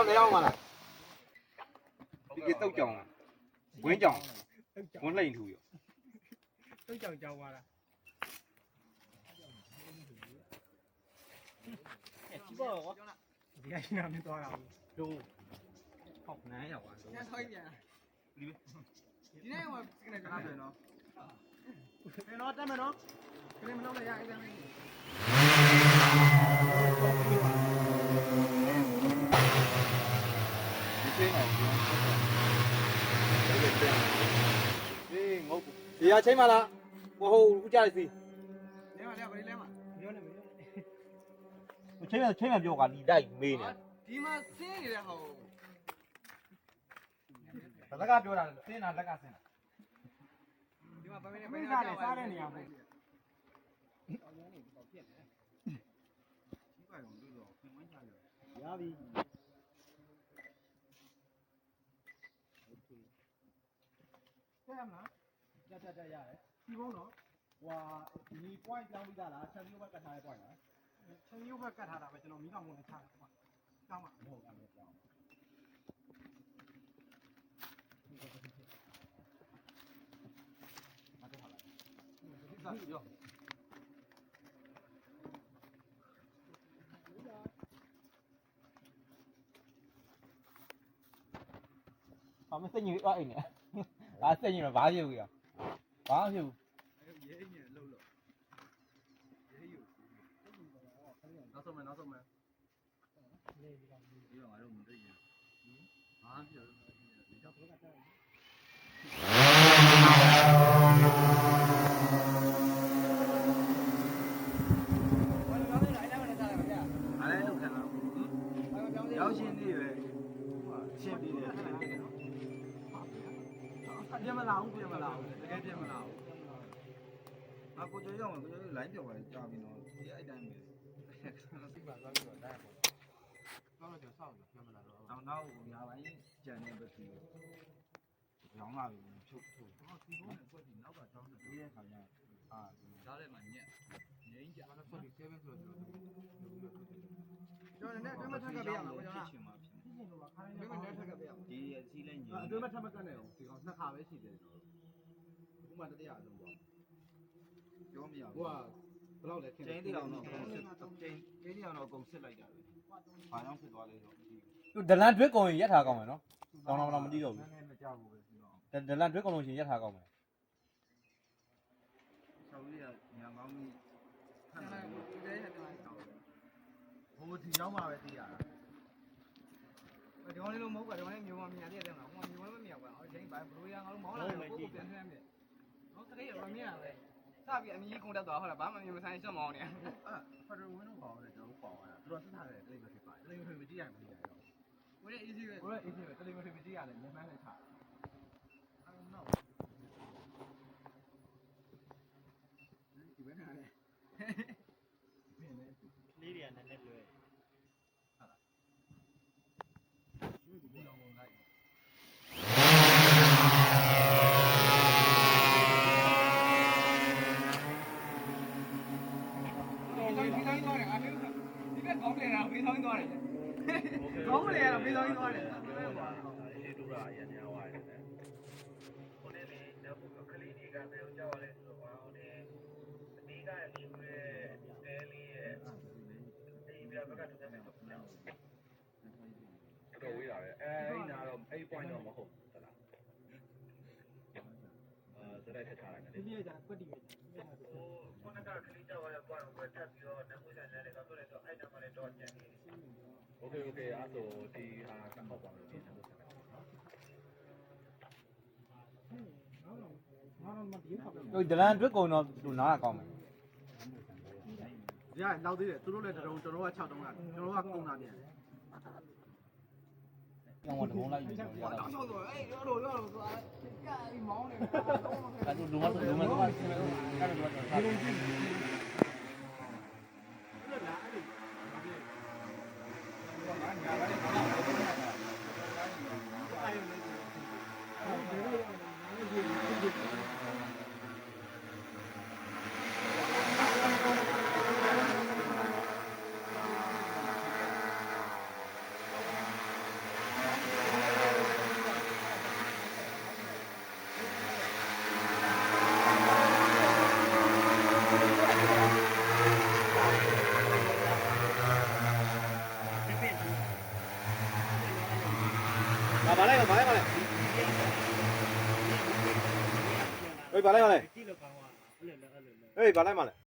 အောင်နေအောင်ပါလားဒီကတုတ်ကြောင်ဝင်းကြောင်ဝင်းလိန်ထူရောတုတ်ကြောင်ကြောင်ပါလားဒီဘောကောဒီကရှင်နာမသွားတာဘူးဟောက်9ရောက်ပါပြန်ထောက်ပြန်ဒီနေ့ဟိုစကနေကြားတယ်နော်ဘယ်တော့တက်မယ်နော်ခလေးမလုပ်လိုက်ရအဲ့ဒါလေးဒီရချိန်မလားဟိုဦးကြလိုက်စီလဲမလဲဗလီလဲမပြောနေမချိန်မပြောကဒီတိုက်မေးနေဒီမှာဆင်းနေတဲ့ဟောဘလကပြောတာဆင်းတာလက်ကဆင်းတာဒီမှာဗမင်းနဲ့ဗမင်းစားတဲ့နေရာပေါ့ရပြီဆက်ရမလားတက်ရတယ်ဒီဘုံတော့ဟွာဒီ point ကြောင်းပြီးသားလားချက်မျိုးဘက်ကတ်ထားတဲ့ point လားချက်မျိုးဘက်ကတ်ထားတာပဲကျွန်တော်မီးတောင်ကုန်နဲ့ချတာကွာတောင်းမှာမဟုတ်ဘူးတောင်းမတော့ဟာလားဒီစားရောဘာမစင်ကြီးအိုက်နေဘာစင်ကြီးမဘာဖြစ်ဘူးရဘာဖြစ်ဘူးရဲညလှုပ်လို့ရဲယူနောက်ဆုံးမယ်လေဒီကောင်ဒီတော့ငါတို့မသိရင်ဘာဖြစ်လို့ဒီတော့ဘယ်ကတက်ရောက်ရှင်နေပဲရှင်းပြီးတယ်ပြင်မလာဘူးတကယ်ပြင်မလာဘူးကိုကျော်ရောက်ကိုကျော်လိုင်းပြောက်ပါလေကြာပြီနော်ဒီအဲ့တိုင်းပဲစိတ်ပါသွားပြီးတော့တိုင်းပေါ့တော့ကျွန်တော်စောင့်တယ်ပြင်မလာတော့နောက်ညာပိုင်းကြံနေပဲစီရောင်းလာပြီဖြုတ်ဒီဘုံနဲ့ကွက်ဒီနောက်ကတောင်းတဲ့ဒီရဲ့ခါကျဒါလည်းမှညက်ငိမ့်ကြတော့47ဆိုတော့ကျွန်တော်လည်းတွဲမထက်ကပြရမှာကိုကျော်လားဖြစ်ချင်တော့ခါတိုင်းလည်းတွဲမထက်ကပြရမှာဒီစီးလဲညတွဲမထက်မကတ်နဲ့အောင်ဒီကောင်နှစ်ခါပဲရှိတယ်ကျွန်တော်အခုမှတတိယအလုံးပေါ့ပြောမရဘူးဟိုကဘယ်လောက်လဲကျင်းတီအောင်တော့ကျင်းတီအောင်တော့အကုန်စစ်လိုက်တာပဲဘာကြောင့်ဖြစ်သွားလဲဆိုတော့မသိဘူးဒလန်တွဲကုန်ရင်ရက်ထားကောင်းမယ်နော်တောင်းတော့မသိတော့ဘူးနည်းမကြောက်ဘူးပဲပြီးတော့ဒလန်တွဲကုန်လို့ရှိရင်ရက်ထားကောင်းမယ်ဆောင်းလေးကညာကောင်းကြီးဖတ်တယ်ဒီထဲနဲ့ပြန်တောင်းဟိုဒီရောက်မှပဲသိရတာဒီကောင်လေးလုံးမဟုတ်ပါဒီကောင်လေးမျိုးမမြင်ရတဲ့မှာဟိုမျိုးလည်းမမြင်ဘူးကွာဟိုချိန်ဘာဘလိုရငါတို့မောင်းလာတယ်ကိုကိုပြန်ထမ်းတယ်နော်တကယ်ရောမြင်ရပဲစပြီးအမီးကုန်တက်သွားဟုတ်လားဘာမှမမြင်မဆိုင်ရှော့မောင်းနေဖက်ဒရယ်ဝင်းတော့ပေါ့လေကျွန်တော်ပေါ့ရတာသူတို့စစ်ထားတယ်တိတ်မဖြစ်ပါဘူးတိတ်မဖြစ်မကြည့်ရမကြည့်ရတော့ဝင်း easy ပဲဝင်း easy ပဲတိတ်မဖြစ်မကြည့်ရတယ်မြန်မှန်းနဲ့ထားအဲ့တော့ဒီဘက်ကနေလေးတွေကနည်းနည်းလွယ်ကောင်းတယ်ကောင်းတယ်ပေးဆောင်သွားတယ်ဒီတူရာရန်ညာသွားတယ်ဟိုနေ့လေတော့ကလေးတွေကဘယ်လိုကြောက်ရလဲဆိုတော့ဟိုနေ့အဒီကရဲ့ဒီတဲလေးရဲ့ဒီပြဘက်ကတူတယ်မယ်ပေါ့နော်တော့ဝေးတာပဲအဲ့နာတော့အဲ့ point တော့မဟုတ်သလားစရိုက်ထထားလိုက်တယ်ဒီနေ့ကကွက်တီပဲခုနကကလေးကြောက်ရတဲ့ point ကိုထပ်ပြီးတော့နမွေးဆန်တယ်ကတော့လည်းတော့အဲ့နာမှလည်းတော့ကျန်နေတယ်โอเคအဲ့ဆိုဒီဟာကတ်ပေါက်ပါမယ်ဒီနမွေးဆန်တယ်နော်ဒလန်တွက်ကုန်တော့သူနားရကောင်းမယ်ရလောက်သေးတယ်သူတို့လည်းတုံးကျွန်တော်က6တုံးကကျွန်တော်ကကုန်တာပြန်ကျောင်းကတဘုံလိုက်ပြီးတော့ရတာတော့ဆိုအေးရောသွားကြာပြီးမောင်းနေတယ်အဲ့လိုလူမတော့အဲ့လို ဘာလိုက်ပါလဲဟေးဘာလိုက်ပါလဲဟေးဘာလိုက်ပါလဲ